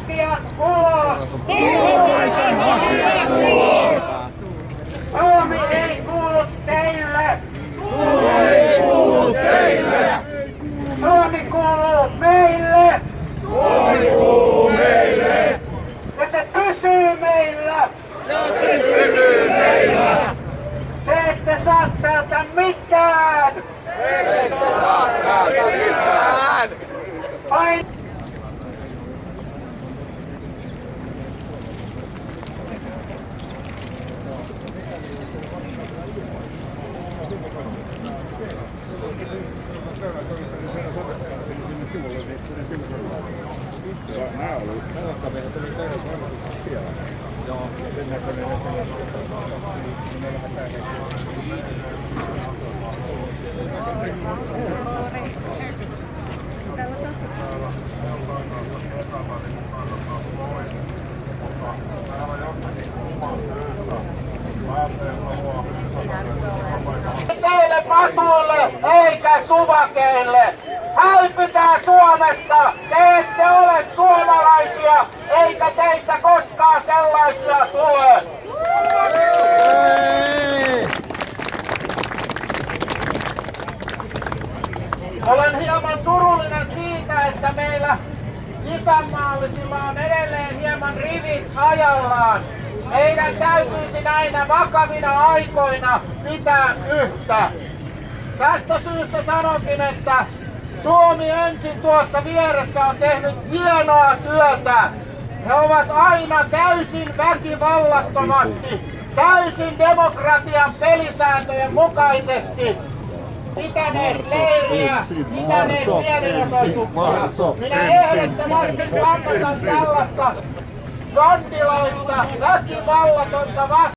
hakijan ulos! Turvapaikan hakijan ulos! Suomi ei kuulu teille! Suomi ei kuulu teille! Suomi kuuluu meille! Suomi kuuluu meille! Ja se pysyy meillä! Ja se pysyy meillä! Te ette saa täältä mitään! Ette saa täältä mitään! Ai... Teille patuille eikä suvakeille! Häipykää Suomesta! Te ette ole suomalaisia, eikä teistä koskaan sellaisia tule! Olen hieman surullinen siitä, että meillä isänmaallisilla on edelleen hieman rivit ajallaan. Meidän täytyisi näinä vakavina aikoina pitää yhtä. Tästä syystä sanonkin, että Suomi ensin tuossa vieressä on tehnyt hienoa työtä. He ovat aina täysin väkivallattomasti, täysin demokratian pelisääntöjen mukaisesti pitäneet leiriä, pitäneet mielenosoituksia. Minä ehdottomasti kannatan tällaista jondilaista väkivallatonta vastaan.